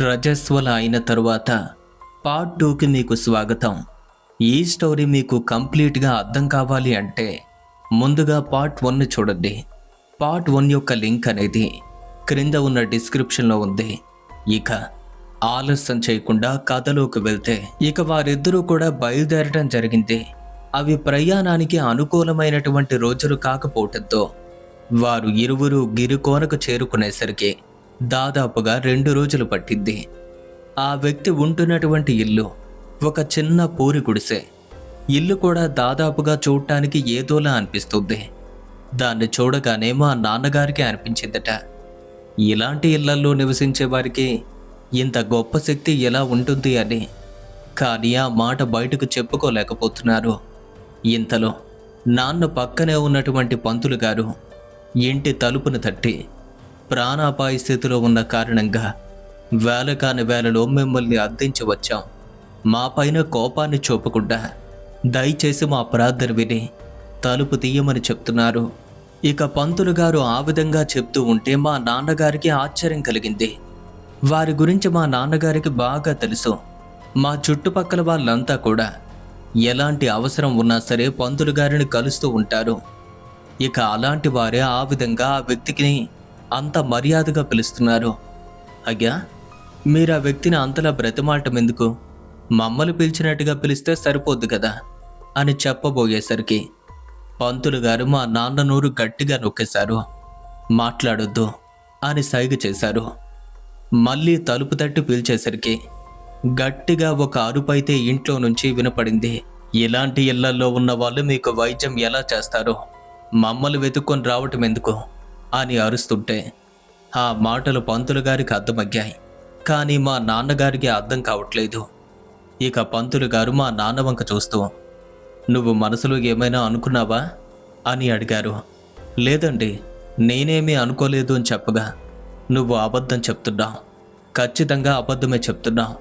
రజస్వల అయిన తరువాత పార్ట్ 2కి మీకు స్వాగతం. ఈ స్టోరీ మీకు కంప్లీట్గా అర్థం కావాలి అంటే ముందుగా పార్ట్ 1ని చూడండి. పార్ట్ 1 యొక్క లింక్ అనేది క్రింద ఉన్న డిస్క్రిప్షన్లో ఉంది. ఇక ఆలస్యం చేయకుండా కథలోకి వెళ్తే ఇక వారిద్దరూ కూడా బయలుదేరడం జరిగింది. అవి ప్రయాణానికి అనుకూలమైనటువంటి రోజులు కాకపోవడంతో వారు ఇరువురు గిరికోనకు చేరుకునేసరికి దాదాపుగా 2 రోజులు పట్టింది. ఆ వ్యక్తి ఉంటున్నటువంటి ఇల్లు ఒక చిన్న పూరి గుడిసె. ఇల్లు కూడా దాదాపుగా చూడటానికి ఏదోలా అనిపిస్తుంది. దాన్ని చూడగానే మా నాన్నగారికి అనిపించిందట, ఇలాంటి ఇళ్లల్లో నివసించే వారికి ఇంత గొప్ప శక్తి ఎలా ఉంటుంది అని. కానీ ఆ మాట బయటకు చెప్పుకోలేకపోతున్నారు. ఇంతలో నాన్న పక్కనే ఉన్నటువంటి పంతులు గారు ఇంటి తలుపును తట్టి, ప్రాణాపాయ స్థితిలో ఉన్న కారణంగా వేల కాని వేలలో మిమ్మల్ని అర్థించి వచ్చాం. మా పైన కోపాన్ని చూపకుండా దయచేసి మా ప్రార్థన విని తలుపు తీయమని చెప్తున్నారు. ఇక పంతులు గారు ఆ విధంగా చెప్తూ ఉంటే మా నాన్నగారికి ఆశ్చర్యం కలిగింది. వారి గురించి మా నాన్నగారికి బాగా తెలుసు. మా చుట్టుపక్కల వాళ్ళంతా కూడా ఎలాంటి అవసరం ఉన్నా సరే పంతులు గారిని కలుస్తూ ఉంటారు. ఇక అలాంటి వారే ఆ విధంగా ఆ వ్యక్తికి అంత మర్యాదగా పిలుస్తున్నారు. అయ్యా, మీరు ఆ వ్యక్తిని అంతలా బ్రతిమాలటం ఎందుకు? మమ్మల్ని పిలిచినట్టుగా పిలిస్తే సరిపోద్దు కదా అని చెప్పబోయేసరికి పంతులు గారు మా నాన్న నోరు గట్టిగా నొక్కేశారు. మాట్లాడొద్దు అని సైగ చేశారు. మళ్ళీ తలుపు తట్టి పిలిచేసరికి గట్టిగా ఒక అరుపైతే ఇంట్లో నుంచి వినపడింది. ఇలాంటి ఇళ్లల్లో ఉన్న వాళ్ళు మీకు వైద్యం ఎలా చేస్తారో మమ్మల్ని వెతుక్కొని రావటం ఎందుకు అని అరుస్తుంటే ఆ మాటలు పంతులు గారికి అర్థమయ్యాయి. కానీ మా నాన్నగారికి అర్థం కావట్లేదు. ఇక పంతులు గారు మా నాన్న వంక చూస్తూ, నువ్వు మనసులో ఏమైనా అనుకున్నావా అని అడిగారు. లేదండి, నేనేమీ అనుకోలేదు అని చెప్పగా, నువ్వు అబద్ధం చెప్తున్నావు, ఖచ్చితంగా అబద్ధమే చెప్తున్నావు.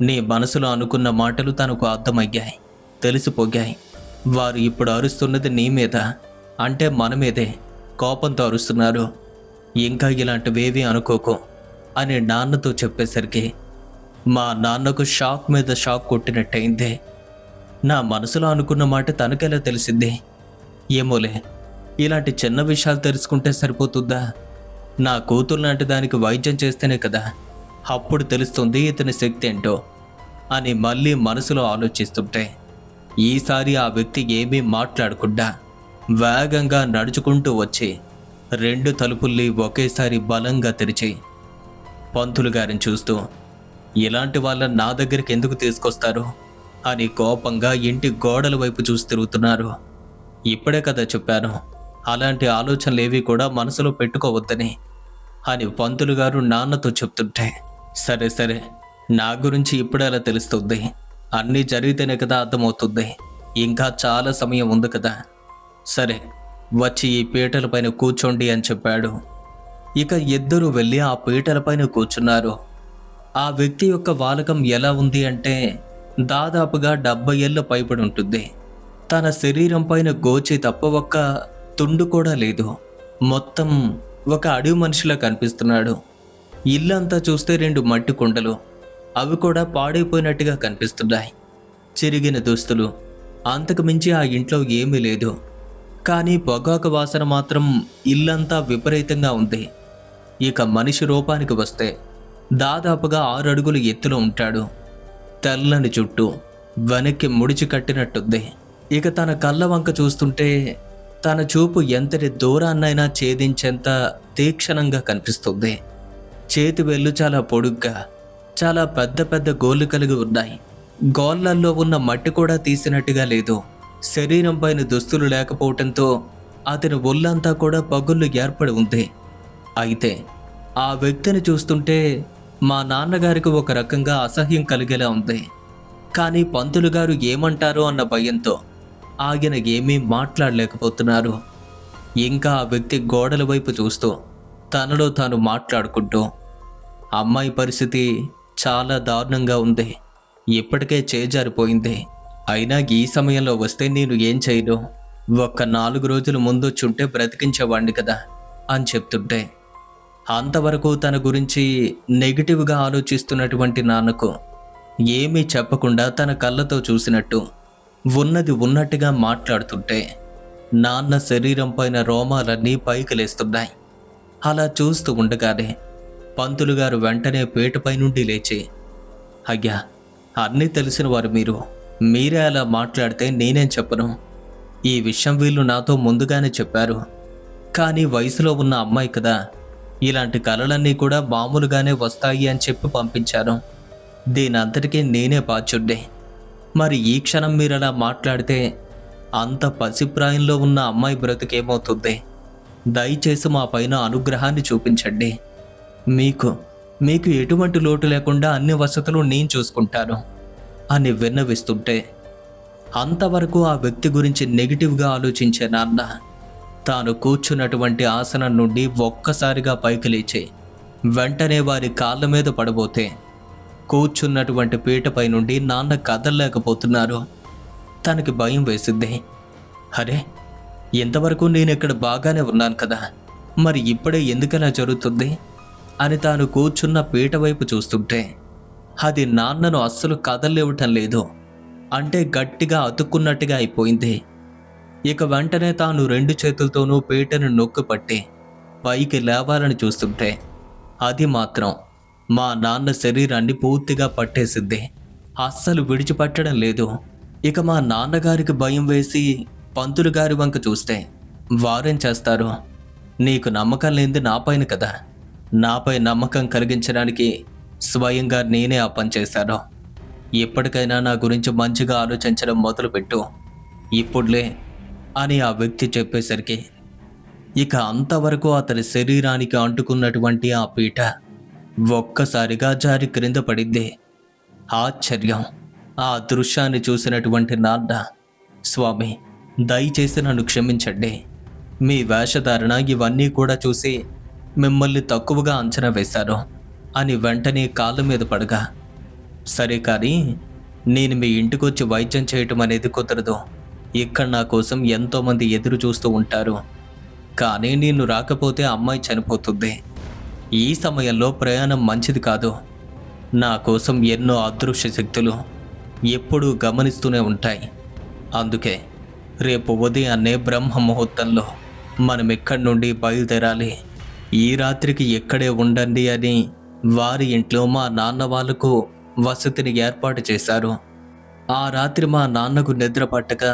నీ మనసులో అనుకున్న మాటలు తనకు అర్థమయ్యాయి, తెలిసిపోయాయి. వారు ఇప్పుడు అరుస్తున్నది నీ మీద, అంటే మన మీదే కోపంతో అరుస్తున్నారు. ఇంకా ఇలాంటివేవీ అనుకోకు అని నాన్నతో చెప్పేసరికి మా నాన్నకు షాక్ మీద షాక్ కొట్టినట్టయింది. నా మనసులో అనుకున్న మాట తనకెలా తెలిసింది? ఏమోలే, ఇలాంటి చిన్న విషయాలు తెలుసుకుంటే సరిపోతుందా? నా కూతురు లాంటి దానికి వైద్యం చేస్తేనే కదా అప్పుడు తెలుస్తుంది ఇతని శక్తి ఏంటో అని మళ్ళీ మనసులో ఆలోచిస్తుంటే ఈసారి ఆ వ్యక్తి ఏమీ మాట్లాడకుండా వేగంగా నడుచుకుంటూ వచ్చి 2 తలుపుల్ని ఒకేసారి బలంగా తెరిచి పంతులు గారిని చూస్తూ, ఇలాంటి వాళ్ళని నా దగ్గరికి ఎందుకు తీసుకొస్తారు అని కోపంగా ఇంటి గోడల వైపు చూసి తిరుగుతున్నారు. ఇప్పుడే కదా చెప్పాను, అలాంటి ఆలోచనలేవి కూడా మనసులో పెట్టుకోవద్దని అని పంతులు గారు నాన్నతో చెప్తుంటే, సరే సరే, నా గురించి ఇప్పుడే అలా తెలుస్తుంది, అన్నీ జరిగితేనే కదా అర్థమవుతుంది, ఇంకా చాలా సమయం ఉంది కదా, సరే వచ్చి ఈ పీటలపైన కూర్చోండి అని చెప్పాడు. ఇక ఇద్దరూ వెళ్ళి ఆ పీటలపైన కూర్చున్నారు. ఆ వ్యక్తి యొక్క వాలకం ఎలా ఉంది అంటే దాదాపుగా 70 ఏళ్ళ పైబడి ఉంటుంది. తన శరీరం పైన గోచి తప్ప ఒక్క తుండు కూడా లేదు. మొత్తం ఒక అడవి మనిషిలా కనిపిస్తున్నాడు. ఇల్లంతా చూస్తే 2 మట్టి కుండలు, అవి కూడా పాడైపోయినట్టుగా కనిపిస్తున్నాయి. చిరిగిన దుస్తులు, అంతకు మించి ఆ ఇంట్లో ఏమీ లేదు. కానీ పొగాకు వాసన మాత్రం ఇల్లంతా విపరీతంగా ఉంది. ఇక మనిషి రూపానికి వస్తే దాదాపుగా 6 అడుగుల ఎత్తులో ఉంటాడు. తెల్లని చుట్టూ వెనక్కి ముడిచి కట్టినట్టుంది. ఇక తన కళ్ళ వంక చూస్తుంటే తన చూపు ఎంతటి దూరాన్నైనా ఛేదించేంత తీక్షణంగా కనిపిస్తుంది. చేతి వేళ్ళు చాలా పొడుగ్గా, చాలా పెద్ద పెద్ద గోళ్ళు కలిగి ఉన్నాయి. గోళ్ళల్లో ఉన్న మట్టి కూడా తీసినట్టుగా లేదు. శరీరం పైన దుస్తులు లేకపోవటంతో అతని ఒళ్ళంతా కూడా పగుళ్ళు ఏర్పడి ఉంది. అయితే ఆ వ్యక్తిని చూస్తుంటే మా నాన్నగారికి ఒక రకంగా అసహ్యం కలిగేలా ఉంది. కానీ పంతులు గారు ఏమంటారో అన్న భయంతో ఆయన ఏమీ మాట్లాడలేకపోతున్నారు. ఇంకా ఆ వ్యక్తి గోడల వైపు చూస్తూ తనలో తాను మాట్లాడుకుంటూ, అమ్మాయి పరిస్థితి చాలా దారుణంగా ఉంది, ఇప్పటికే చేజారిపోయింది, అయినా ఈ సమయంలో వస్తే నేను ఏం చేయను, ఒక్క 4 రోజుల ముందొచ్చుంటే బ్రతికించేవాడిని కదా అని చెప్తుంటే అంతవరకు తన గురించి నెగిటివ్గా ఆలోచిస్తున్నటువంటి నాన్నకు ఏమీ చెప్పకుండా తన కళ్ళతో చూసినట్టు ఉన్నది ఉన్నట్టుగా మాట్లాడుతుంటే నాన్న శరీరం పైన రోమాలన్నీ పైకి లేస్తున్నాయి. అలా చూస్తూ ఉండగానే పంతులు గారు వెంటనే పీటపై నుండి లేచి, అయ్యా, అన్నీ తెలిసిన వారు మీరే అలా మాట్లాడితే నేనేం చెప్పను. ఈ విషయం వీళ్ళు నాతో ముందుగానే చెప్పారు. కానీ వయసులో ఉన్న అమ్మాయి కదా, ఇలాంటి కలలన్నీ కూడా మామూలుగానే వస్తాయి అని చెప్పి పంపించాను. దీనంతటికీ నేనే బాధ్యుడ్డే. మరి ఈ క్షణం మీరు అలా మాట్లాడితే అంత పసిప్రాయంలో ఉన్న అమ్మాయి బ్రతుకేమవుతుంది? దయచేసి మా పైన అనుగ్రహాన్ని చూపించండి. మీకు మీకు ఎటువంటి లోటు లేకుండా అన్ని వసతులు నేను చూసుకుంటాను అని విన్నవిస్తుంటే అంతవరకు ఆ వ్యక్తి గురించి నెగిటివ్గా ఆలోచించే నాన్న తాను కూర్చున్నటువంటి ఆసనం నుండి ఒక్కసారిగా పైకి లేచి వెంటనే వారి కాళ్ళ మీద పడబోతే కూర్చున్నటువంటి పీటపై నుండి నాన్న కదలలేకపోతున్నారు. తనకి భయం వేసింది. అరే, ఇంతవరకు నేను ఇక్కడ బాగానే ఉన్నాను కదా, మరి ఇప్పుడే ఎందుకలా జరుగుతుంది అని తాను కూర్చున్న పీట వైపు చూస్తుంటే అది నాన్నను అస్సలు కదలనివ్వటం లేదు. అంటే గట్టిగా అతుక్కున్నట్టుగా అయిపోయింది. ఇక వెంటనే తాను 2 చేతులతోనూ పీటను నొక్కిపట్టి పైకి లేవాలని చూస్తుంటే అది మాత్రం మా నాన్న శరీరాన్ని పూర్తిగా పట్టేసింది. అస్సలు విడిచిపెట్టడం లేదు. ఇక మా నాన్నగారికి భయం వేసి పంతులు గారి వంక చూస్తే వారేం చేస్తారు? నీకు నమ్మకం లేనిది నాపైన కదా, నాపై నమ్మకం కలిగించడానికి స్వయంగా నేనే ఆ పని చేశాను. ఎప్పటికైనా నా గురించి మంచిగా ఆలోచించడం మొదలుపెట్టు, ఇప్పుడులే అని ఆ వ్యక్తి చెప్పేసరికి ఇక అంతవరకు అతని శరీరానికి అంటుకున్నటువంటి ఆ పీట ఒక్కసారిగా జారి క్రింద పడింది. ఆశ్చర్యం! ఆ దృశ్యాన్ని చూసినటువంటి నాన్న, స్వామి, దయచేసి నన్ను క్షమించండి. మీ వేషధారణ ఇవన్నీ కూడా చూసి మిమ్మల్ని తక్కువగా అంచనా వేశాను అని వెంటనే కాళ్ళ మీద పడగా, సరే కానీ నేను మీ ఇంటికొచ్చి వైద్యం చేయటం అనేది కుదరదు. ఇక్కడ నా కోసం ఎంతోమంది ఎదురు చూస్తూ ఉంటారు. కానీ నేను రాకపోతే అమ్మాయి చనిపోతుంది. ఈ సమయంలో ప్రయాణం మంచిది కాదు. నా కోసం ఎన్నో అదృశ్య శక్తులు ఎప్పుడూ గమనిస్తూనే ఉంటాయి. అందుకే రేపు ఉదయాన్నే బ్రహ్మ ముహూర్తంలో మనం ఇక్కడి నుండి బయలుదేరాలి. ఈ రాత్రికి ఎక్కడే ఉండండి అని వారి ఇంట్లో మా నాన్న వాళ్లకు వసతిని ఏర్పాటు చేశారు. ఆ రాత్రి మా నాన్నకు నిద్ర పట్టక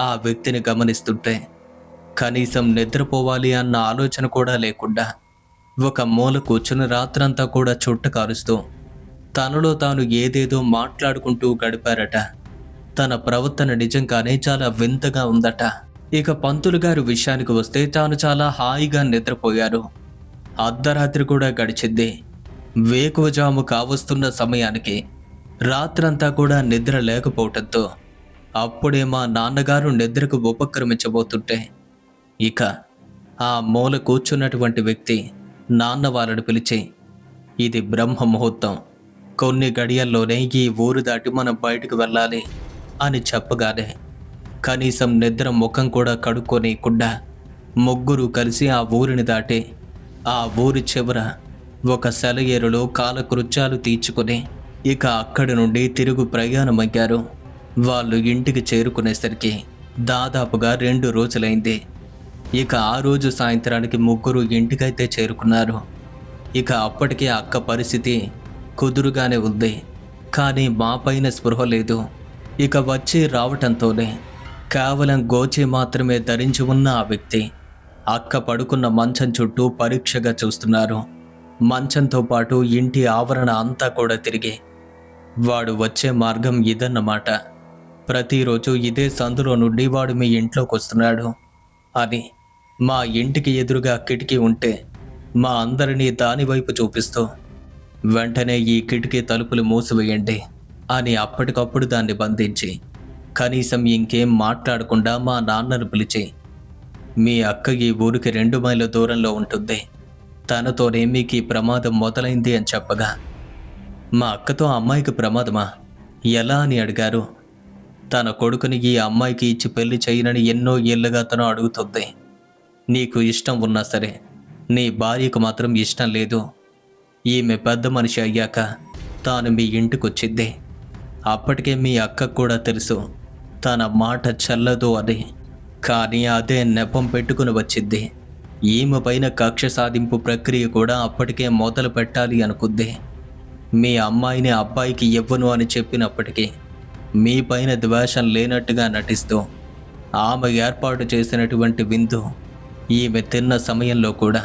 ఆ వ్యక్తిని గమనిస్తుంటే కనీసం నిద్రపోవాలి అన్న ఆలోచన కూడా లేకుండా ఒక మూల కూర్చుని రాత్రంతా కూడా చుట్ట కారుస్తూ తనలో తాను ఏదేదో మాట్లాడుకుంటూ గడిపారట. తన ప్రవర్తన నిజంగానే చాలా వింతగా ఉందట. ఇక పంతులు గారి విషయానికి వస్తే తాను చాలా హాయిగా నిద్రపోయారు. అర్ధరాత్రి కూడా గడిచింది. వేకువజాము కావస్తున్న సమయానికి రాత్రంతా కూడా నిద్ర లేకపోవటంతో అప్పుడే మా నాన్నగారు నిద్రకు ఉపక్రమించబోతుంటే ఇక ఆ మూల కూర్చున్నటువంటి వ్యక్తి నాన్న వాళ్ళని పిలిచి, ఇది బ్రహ్మ ముహూర్తం, కొన్ని గడియల్లోనే ఈ ఊరు దాటి మనం బయటకు వెళ్ళాలి అని చెప్పగానే కనీసం నిద్ర ముఖం కూడా కడుక్కోనీయకుండా ముగ్గురు కలిసి ఆ ఊరిని దాటి ఆ ఊరి చివర ఒక సెలయేరులో కాలకృత్యాలు తీర్చుకుని ఇక అక్కడి నుండి తిరుగు ప్రయాణమయ్యారు. వాళ్ళు ఇంటికి చేరుకునేసరికి దాదాపుగా 2 రోజులైంది. ఇక ఆ రోజు సాయంత్రానికి ముగ్గురు ఇంటికైతే చేరుకున్నారు. ఇక అప్పటికే అక్క పరిస్థితి కుదురుగానే ఉంది. కానీ మా పైన స్పృహ లేదు. ఇక వచ్చి రావటంతోనే కేవలం గోచి మాత్రమే ధరించి ఉన్న ఆ వ్యక్తి అక్క పడుకున్న మంచం చుట్టూ పరీక్షగా చూస్తున్నారు. మంచంతో పాటు ఇంటి ఆవరణ అంతా కూడా తిరిగి, వాడు వచ్చే మార్గం ఇదన్నమాట, ప్రతిరోజు ఇదే సందులో నుండి వాడు మీ ఇంట్లోకి వస్తున్నాడు అని మా ఇంటికి ఎదురుగా కిటికీ ఉంటే మా అందరినీ దానివైపు చూపిస్తూ, వెంటనే ఈ కిటికీ తలుపులు మూసివేయండి అని అప్పటికప్పుడు దాన్ని బంధించి కనీసం ఇంకేం మాట్లాడకుండా మా నాన్నను పిలిచి, మీ అక్క ఈ ఊరికి 2 మైళ్ళ దూరంలో ఉంటుంది, తనతోనే మీకు ఈ ప్రమాదం మొదలైంది అని చెప్పగా, మా అక్కతో అమ్మాయికి ప్రమాదమా, ఎలా అని అడిగారు. తన కొడుకుని ఈ అమ్మాయికి ఇచ్చి పెళ్లి చేయనని ఎన్నో ఏళ్ళుగా తను అడుగుతుంది. నీకు ఇష్టం ఉన్నా సరే నీ భార్యకు మాత్రం ఇష్టం లేదు. ఈమె పెద్ద మనిషి అయ్యాక తాను మీ ఇంటికొచ్చిద్ది. అప్పటికే మీ అక్కకు కూడా తెలుసు తన మాట చెల్లదు అని. కానీ అదే నెపం పెట్టుకుని వచ్చిద్ది. ఈమె పైన కక్ష సాధింపు ప్రక్రియ కూడా అప్పటికే మొదలు పెట్టాలి అనుకుంది. మీ అమ్మాయిని అబ్బాయికి ఇవ్వను అని చెప్పినప్పటికీ మీ పైన ద్వేషం లేనట్టుగా నటిస్తూ ఆమె ఏర్పాటు చేసినటువంటి విందు ఈమె తిన్న సమయంలో కూడా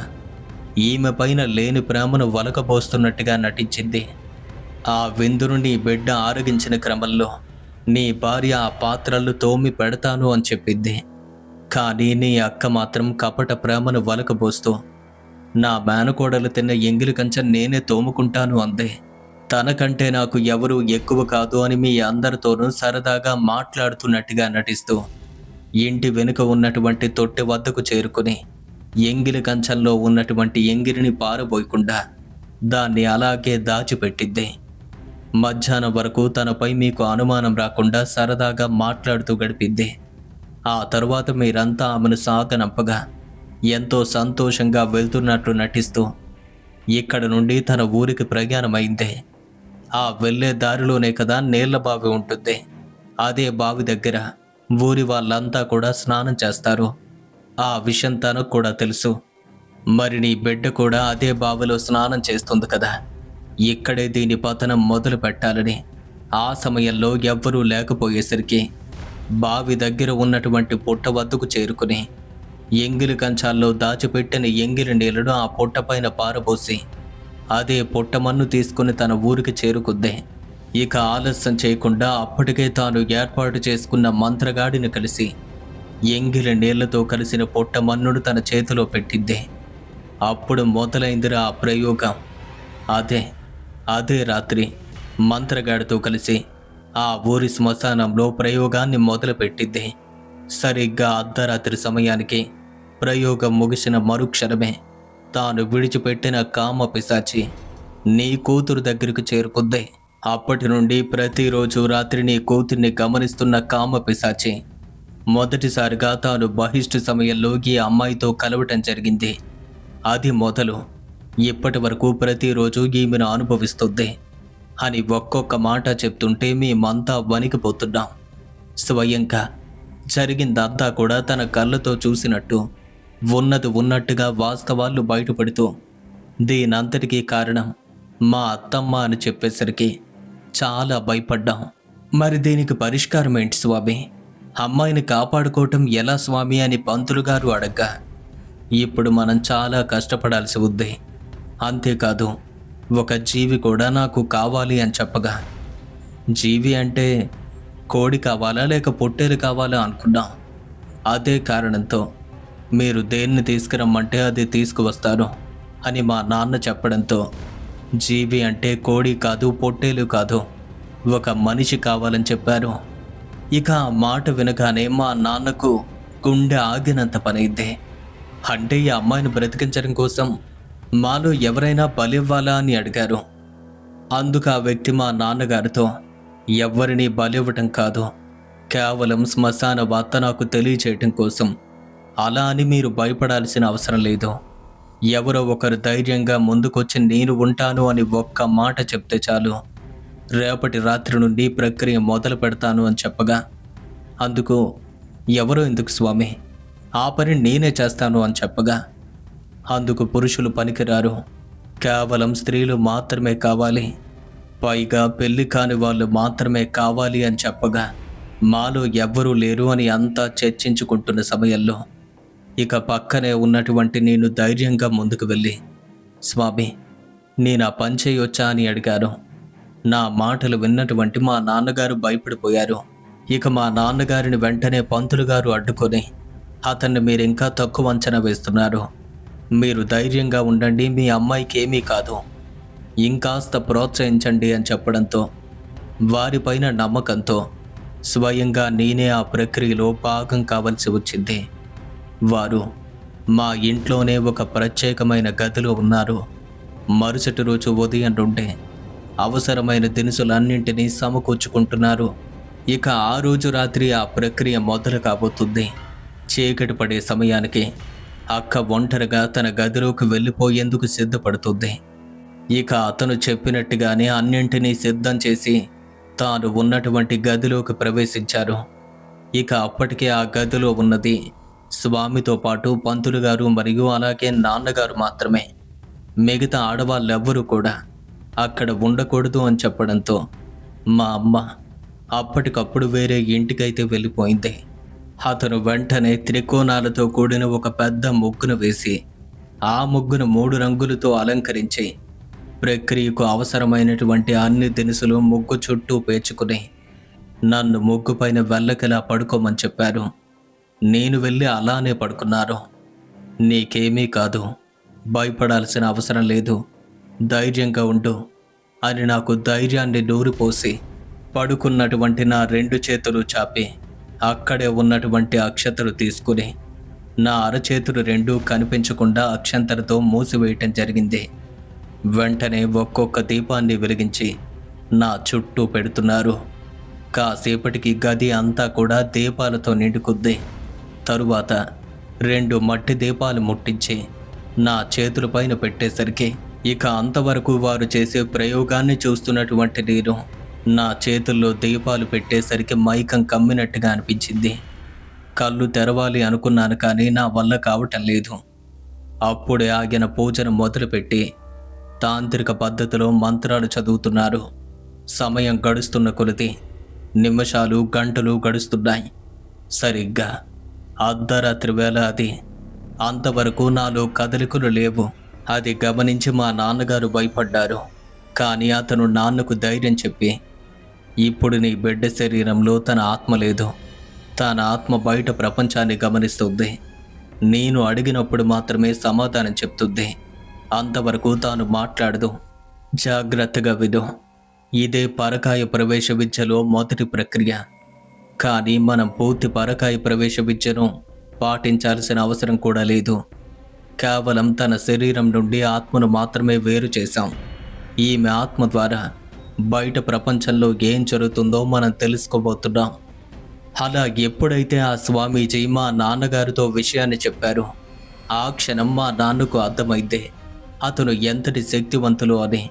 ఈమె పైన లేని ప్రేమను వలకబోస్తున్నట్టుగా నటించింది. ఆ విందును నీ బిడ్డ ఆరగించిన క్రమంలో నీ భార్య ఆ పాత్రలు తోమి పెడతాను అని చెప్పిద్ది. కానీ నీ అక్క మాత్రం కపట ప్రేమను వలకబోస్తూ నా మేనకోడలు తిన్న ఎంగిలి కంచె నేనే తోముకుంటాను అంది. తనకంటే నాకు ఎవరూ ఎక్కువ కాదు అని మీ అందరితోనూ సరదాగా మాట్లాడుతున్నట్టుగా నటిస్తూ ఇంటి వెనుక ఉన్నటువంటి తొట్టె వద్దకు చేరుకుని ఎంగిలి కంచంలో ఉన్నటువంటి ఎంగిలిని పారబోయకుండా దాన్ని అలాగే దాచిపెట్టిద్ది. మధ్యాహ్నం వరకు తనపై మీకు అనుమానం రాకుండా సరదాగా మాట్లాడుతూ గడిపిద్ది. ఆ తరువాత మీరంతా ఆమెను సాగనంపగా ఎంతో సంతోషంగా వెళ్తున్నట్లు నటిస్తూ ఇక్కడ నుండి తన ఊరికి ప్రయాణమైంది. ఆ వెళ్ళే దారిలోనే కదా నీళ్ల బావి ఉంటుంది. అదే బావి దగ్గర ఊరి వాళ్ళంతా కూడా స్నానం చేస్తారు. ఆ విషయం తనకు కూడా తెలుసు. మరి నీ బిడ్డ కూడా అదే బావిలో స్నానం చేస్తుంది కదా. ఇక్కడే దీని పతనం మొదలు పెట్టాలని ఆ సమయంలో ఎవ్వరూ లేకపోయేసరికి బావి దగ్గర ఉన్నటువంటి పుట్ట వద్దకు చేరుకుని ఎంగిలి కంచాల్లో దాచిపెట్టిన ఎంగిలి నీళ్లను ఆ పుట్టపైన పారబోసి అదే పుట్టమన్ను తీసుకుని తన ఊరికి చేరుకుంది. ఇక ఆలస్యం చేయకుండా అప్పటికే తాను ఏర్పాటు చేసుకున్న మంత్రగాడిని కలిసి ఎంగిలి నీళ్లతో కలిసిన పుట్టమన్నును తన చేతిలో పెట్టింది. అప్పుడు మొదలైందిరా ఆ ప్రయోగం. అదే రాత్రి మంత్రగాడితో కలిసి ఆ ఊరి శ్మశానంలో ప్రయోగాన్ని మొదలుపెట్టింది. సరిగ్గా అర్ధరాత్రి సమయానికి ప్రయోగం ముగిసిన మరుక్షణమే తాను విడిచిపెట్టిన కామ పిశాచి నీ కూతురు దగ్గరకు చేరుకుంది. అప్పటి నుండి ప్రతిరోజు రాత్రి నీ కూతుర్ని గమనిస్తున్న కామ పిశాచి మొదటిసారిగా తాను బహిష్టు సమయంలో ఈ అమ్మాయితో కలవటం జరిగింది. అది మొదలు ఇప్పటి వరకు ప్రతిరోజు ఈమెను అనుభవిస్తుంది అని ఒక్కొక్క మాట చెప్తుంటే మేమంతా వణికిపోతున్నాం. స్వయంగా జరిగిందంతా కూడా తన కళ్ళతో చూసినట్టు ఉన్నది ఉన్నట్టుగా వాస్తవాలు బయటపడుతూ దీనంతటికీ కారణం మా అత్తమ్మ అని చెప్పేసరికి చాలా భయపడ్డాం. మరి దీనికి పరిష్కారం ఏంటి స్వామి? అమ్మాయిని కాపాడుకోవటం ఎలా స్వామి అని పంతులు గారు అడగ్గా ఇప్పుడు మనం చాలా కష్టపడాల్సి ఉంది. అంతేకాదు ఒక జీవి కూడా నాకు కావాలి అని చెప్పగా జీవి అంటే కోడి కావాలా లేక పొట్టేలు కావాలా అనుకున్నాం. అదే కారణంతో మీరు దేన్ని తీసుకురమ్మంటే అది తీసుకువస్తారు అని మా నాన్న చెప్పడంతో జీవి అంటే కోడి కాదు పొట్టేలు కాదు ఒక మనిషి కావాలని చెప్పారు. ఇక ఆ మాట వినగానే మా నాన్నకు గుండె ఆగినంత పనైంది. అంటే ఈ అమ్మాయిని బ్రతికించడం కోసం మాలో ఎవరైనా బలివ్వాలా అని అడిగారు. అందుకు ఆ వ్యక్తి మా నాన్నగారితో ఎవ్వరినీ బలివ్వటం కాదు, కేవలం శ్మశాన వార్త నాకు తెలియచేయటం కోసం. అలా అని మీరు భయపడాల్సిన అవసరం లేదు. ఎవరో ఒకరు ధైర్యంగా ముందుకొచ్చి నేను ఉంటాను అని ఒక్క మాట చెప్తే చాలు, రేపటి రాత్రి నుండి ప్రక్రియ మొదలు పెడతాను అని చెప్పగా అందుకు ఎవరో ఎందుకు స్వామి, ఆ పని నేనే చేస్తాను అని చెప్పగా అందుకు పురుషులు పనికిరారు, కేవలం స్త్రీలు మాత్రమే కావాలి, పైగా పెళ్లి కాని వాళ్ళు మాత్రమే కావాలి అని చెప్పగా మాలో ఎవ్వరూ లేరు అని అంతా చర్చించుకుంటున్న సమయంలో ఇక పక్కనే ఉన్నటువంటి నేను ధైర్యంగా ముందుకు వెళ్ళి స్వామి నేను ఆ పని చేయొచ్చా అని అడిగాను. నా మాటలు విన్నటువంటి మా నాన్నగారు భయపడిపోయారు. ఇక మా నాన్నగారిని వెంటనే పంతులు గారు అడ్డుకొని అతన్ని మీరు ఇంకా తక్కువ అంచనా వేస్తున్నారు, మీరు ధైర్యంగా ఉండండి, మీ అమ్మాయికి ఏమీ కాదు, ఇంకాస్త ప్రోత్సహించండి అని చెప్పడంతో వారిపైన నమ్మకంతో స్వయంగా నేనే ఆ ప్రక్రియలో భాగం కావలసి వచ్చింది. వారు మా ఇంట్లోనే ఒక ప్రత్యేకమైన గదిలో ఉన్నారు. మరుసటి రోజు ఉదయం నుండే అవసరమైన దినుసులన్నింటినీ సమకూర్చుకుంటున్నారు. ఇక ఆ రోజు రాత్రి ఆ ప్రక్రియ మొదలు కాబోతుంది. చీకటి పడే సమయానికి అక్క ఒంటరిగా తన గదిలోకి వెళ్ళిపోయేందుకు సిద్ధపడుతుంది. ఇక అతను చెప్పినట్టుగానే అన్నింటినీ సిద్ధం చేసి తాను ఉన్నటువంటి గదిలోకి ప్రవేశించారు. ఇక అప్పటికే ఆ గదిలో ఉన్నది స్వామితో పాటు పంతులు గారు మరియు అలాగే నాన్నగారు మాత్రమే. మిగతా ఆడవాళ్ళెవ్వరూ కూడా అక్కడ ఉండకూడదు అని చెప్పడంతో మా అమ్మ అప్పటికప్పుడు వేరే ఇంటికైతే వెళ్ళిపోయింది. అతను వెంటనే త్రికోణాలతో కూడిన ఒక పెద్ద ముగ్గును వేసి ఆ ముగ్గును 3 రంగులతో అలంకరించి ప్రక్రియకు అవసరమైనటువంటి అన్ని దినుసులు ముగ్గు చుట్టూ పేర్చుకుని నన్ను ముగ్గు పైన వెళ్ళకలా పడుకోమని చెప్పారు. నేను వెళ్ళి అలానే పడుకున్నాను. నీకేమీ కాదు, భయపడాల్సిన అవసరం లేదు, ధైర్యంగా ఉండు అని నాకు ధైర్యాన్ని నూరిపోసి పడుకున్నటువంటి నా 2 చేతులు చాపి అక్కడే ఉన్నటువంటి అక్షతలు తీసుకుని నా అరచేతులు 2 కనిపించకుండా అక్షంతలతో మూసివేయటం జరిగింది. వెంటనే ఒక్కొక్క దీపాన్ని వెలిగించి నా చుట్టూ పెడుతున్నారు. కాసేపటికి గది అంతా కూడా దీపాలతో నిండుకుంది. తరువాత 2 మట్టి దీపాలు ముట్టించి నా చేతులపైన పెట్టేసరికి ఇక అంతవరకు వారు చేసే ప్రయోగాన్ని చూస్తున్నటువంటి నేను నా చేతుల్లో దీపాలు పెట్టేసరికి మైకం కమ్మినట్టుగా అనిపించింది. కళ్ళు తెరవాలి అనుకున్నాను కానీ నా వల్ల కావటం లేదు. అప్పుడే ఆగిన పూజను మొదలుపెట్టి తాంత్రిక పద్ధతిలో మంత్రాలు చదువుతున్నారు. సమయం గడుస్తున్న కొలది నిమిషాలు గంటలు గడుస్తున్నాయి. సరిగ్గా అర్ధరాత్రి వేళ అది. అంతవరకు నాలో కదలికలు లేవు. అది గమనించి మా నాన్నగారు భయపడ్డారు. కానీ అతను నాన్నకు ధైర్యం చెప్పి, ఇప్పుడు నీ బిడ్డ శరీరంలో తన ఆత్మ లేదు, తన ఆత్మ బయట ప్రపంచాన్ని గమనిస్తుంది, నేను అడిగినప్పుడు మాత్రమే సమాధానం చెప్తుంది, అంతవరకు తాను మాట్లాడదు, జాగ్రత్తగా విను. ఇదే పరకాయ ప్రవేశ విద్యలో మొదటి ప్రక్రియ. కానీ మనం పూర్తి పరకాయ ప్రవేశ విద్యను పాటించాల్సిన అవసరం కూడా లేదు. కేవలం తన శరీరం నుండి ఆత్మను మాత్రమే వేరు చేశాం. ఈమె ఆత్మ ద్వారా బయట ప్రపంచంలో ఏం జరుగుతుందో మనం తెలుసుకోబోతున్నాం. అలా ఎప్పుడైతే ఆ స్వామీజీ మా నాన్నగారితో విషయాన్ని చెప్పారో ఆ క్షణం మా నాన్నకు అర్థమైంది అతను ఎంతటి శక్తివంతులు అని.